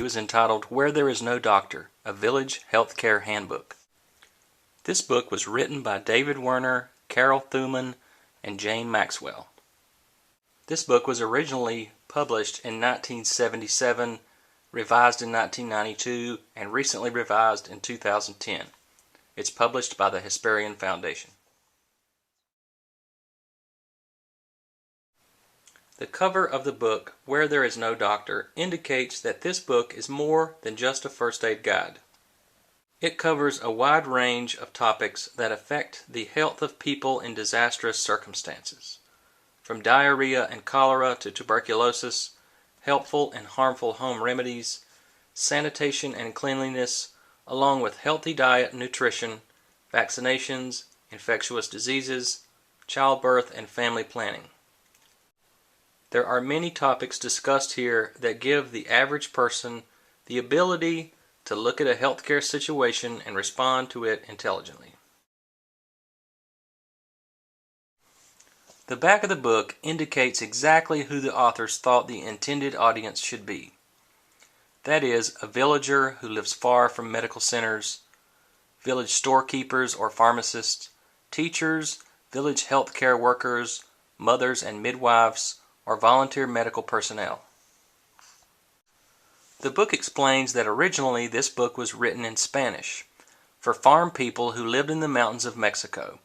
is entitled Where There Is No Doctor, A Village Healthcare Handbook. This book was written by David Werner, Carol Thuman, and Jane Maxwell. This book was originally published in 1977, revised in 1992, and recently revised in 2010. It's published by the Hesperian Foundation. The cover of the book, Where There Is No Doctor, indicates that this book is more than just a first aid guide. It covers a wide range of topics that affect the health of people in disastrous circumstances, from diarrhea and cholera to tuberculosis, helpful and harmful home remedies, sanitation and cleanliness, along with healthy diet and nutrition, vaccinations, infectious diseases, childbirth, and family planning. There are many topics discussed here that give the average person the ability to look at a healthcare situation and respond to it intelligently. The back of the book indicates exactly who the authors thought the intended audience should be. That is, a villager who lives far from medical centers, village storekeepers or pharmacists, teachers, village healthcare workers, mothers and midwives, or volunteer medical personnel. The book explains that originally this book was written in Spanish for farm people who lived in the mountains of Mexico,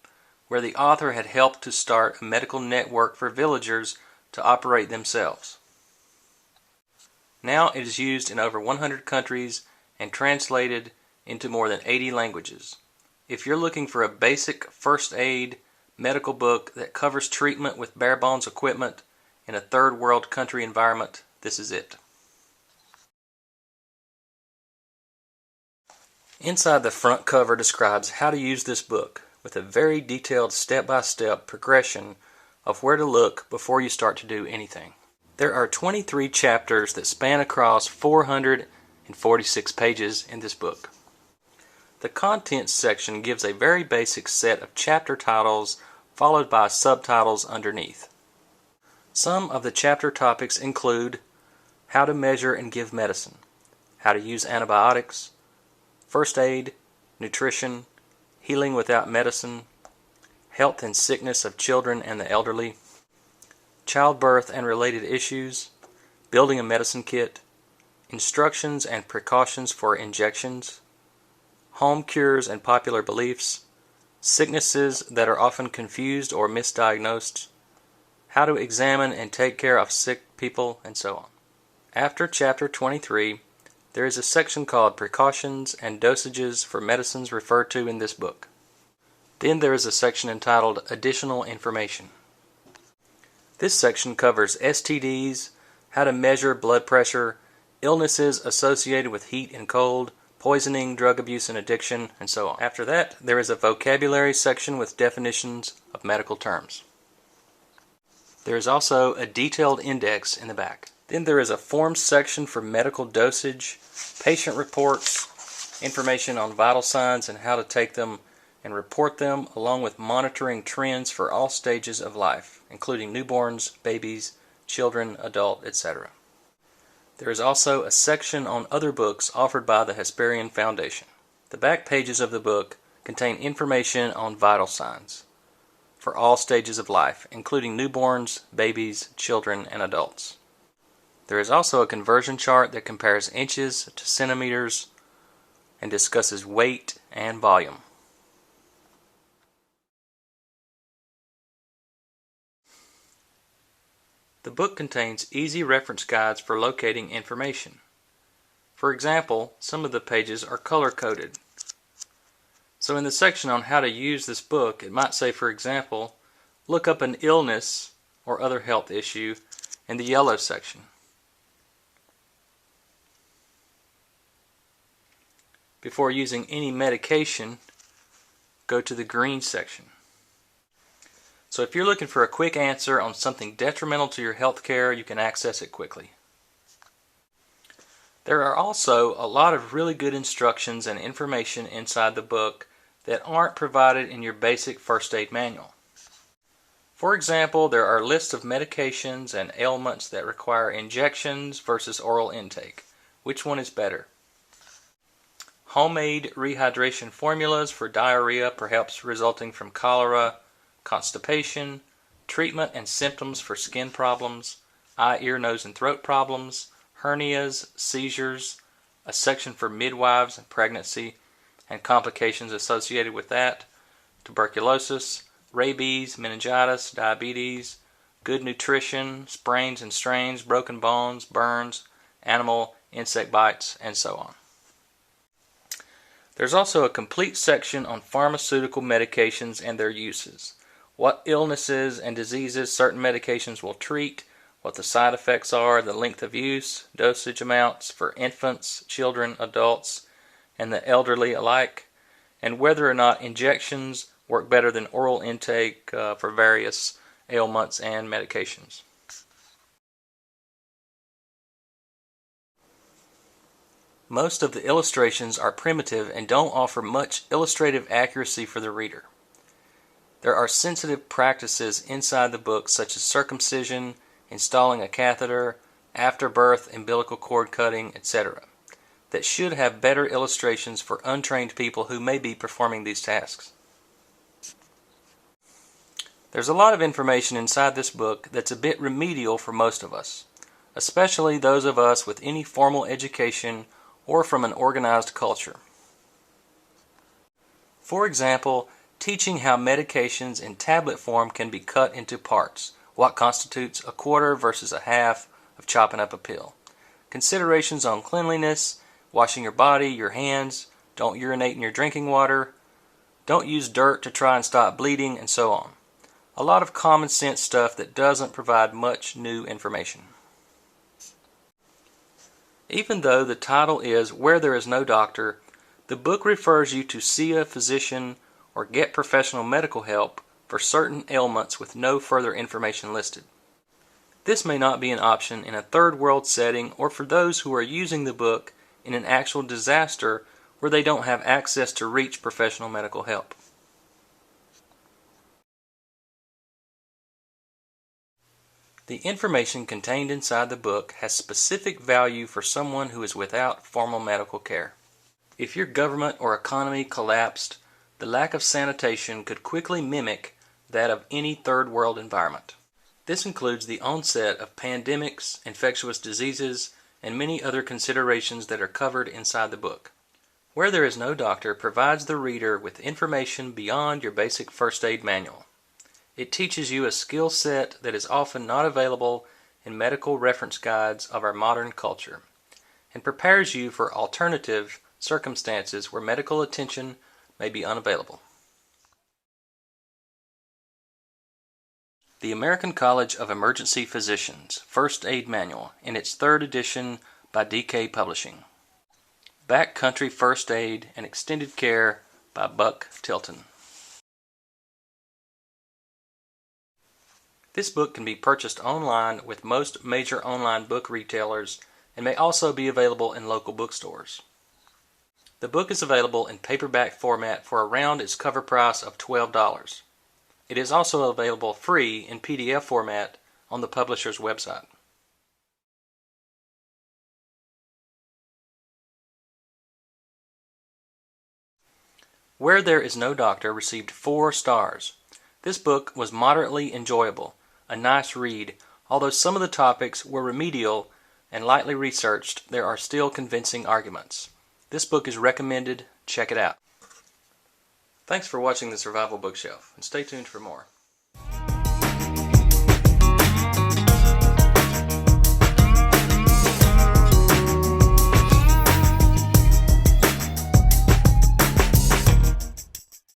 where the author had helped to start a medical network for villagers to operate themselves. Now it is used in over 100 countries and translated into more than 80 languages. If you're looking for a basic first aid medical book that covers treatment with bare bones equipment in a third world country environment, this is it. Inside, the front cover describes how to use this book with a very detailed step-by-step progression of where to look before you start to do anything. There are 23 chapters that span across 446 pages in this book. The contents section gives a very basic set of chapter titles followed by subtitles underneath. Some of the chapter topics include how to measure and give medicine, how to use antibiotics, first aid, nutrition, healing without medicine, health and sickness of children and the elderly, childbirth and related issues, building a medicine kit, instructions and precautions for injections, home cures and popular beliefs, sicknesses that are often confused or misdiagnosed, how to examine and take care of sick people, and so on. After chapter 23, there is a section called Precautions and Dosages for Medicines referred to in this book. Then there is a section entitled Additional Information. This section covers STDs, how to measure blood pressure, illnesses associated with heat and cold, poisoning, drug abuse and addiction, and so on. After that, there is a vocabulary section with definitions of medical terms. There is also a detailed index in the back. Then there is a forms section for medical dosage, patient reports, information on vital signs and how to take them and report them, along with monitoring trends for all stages of life, including newborns, babies, children, adult, etc. There is also a section on other books offered by the Hesperian Foundation. The back pages of the book contain information on vital signs for all stages of life, including newborns, babies, children, and adults. There is also a conversion chart that compares inches to centimeters and discusses weight and volume. The book contains easy reference guides for locating information. For example, some of the pages are color-coded. So in the section on how to use this book, it might say, for example, look up an illness or other health issue in the yellow section. Before using any medication, go to the green section. So if you're looking for a quick answer on something detrimental to your health care, you can access it quickly. There are also a lot of really good instructions and information inside the book that aren't provided in your basic first aid manual. For example, there are lists of medications and ailments that require injections versus oral intake, Which one is better? Homemade rehydration formulas for diarrhea perhaps resulting from cholera, constipation, treatment and symptoms for skin problems, eye, ear, nose, and throat problems, hernias, seizures, a section for midwives and pregnancy and complications associated with that, tuberculosis, rabies, meningitis, diabetes, good nutrition, sprains and strains, broken bones, burns, animal, insect bites, and so on. There's also a complete section on pharmaceutical medications and their uses, what illnesses and diseases certain medications will treat, what the side effects are, the length of use, dosage amounts for infants, children, adults, and the elderly alike, and whether or not injections work better than oral intake for various ailments and medications. Most of the illustrations are primitive and don't offer much illustrative accuracy for the reader. There are sensitive practices inside the book such as circumcision, installing a catheter, after-birth umbilical cord cutting, etc. that should have better illustrations for untrained people who may be performing these tasks. There's a lot of information inside this book that's a bit remedial for most of us, especially those of us with any formal education or from an organized culture. For example, teaching how medications in tablet form can be cut into parts, what constitutes a quarter versus a half of chopping up a pill, considerations on cleanliness, washing your body, your hands, don't urinate in your drinking water, don't use dirt to try and stop bleeding, and so on. A lot of common sense stuff that doesn't provide much new information. Even though the title is Where There Is No Doctor, the book refers you to see a physician or get professional medical help for certain ailments with no further information listed. This may not be an option in a third world setting or for those who are using the book in an actual disaster where they don't have access to reach professional medical help. The information contained inside the book has specific value for someone who is without formal medical care. If your government or economy collapsed, the lack of sanitation could quickly mimic that of any third world environment. This includes the onset of pandemics, infectious diseases, and many other considerations that are covered inside the book. Where There Is No Doctor provides the reader with information beyond your basic first aid manual. It teaches you a skill set that is often not available in medical reference guides of our modern culture, and prepares you for alternative circumstances where medical attention may be unavailable. The American College of Emergency Physicians First Aid Manual in its third edition by DK Publishing. Backcountry First Aid and Extended Care by Buck Tilton. This book can be purchased online with most major online book retailers and may also be available in local bookstores. The book is available in paperback format for around its cover price of $12. It is also available free in PDF format on the publisher's website. Where There Is No Doctor received 4 stars. This book was moderately enjoyable, a nice read. Although some of the topics were remedial and lightly researched, there are still convincing arguments. This book is recommended. Check it out. Thanks for watching the Survival Bookshelf, and stay tuned for more.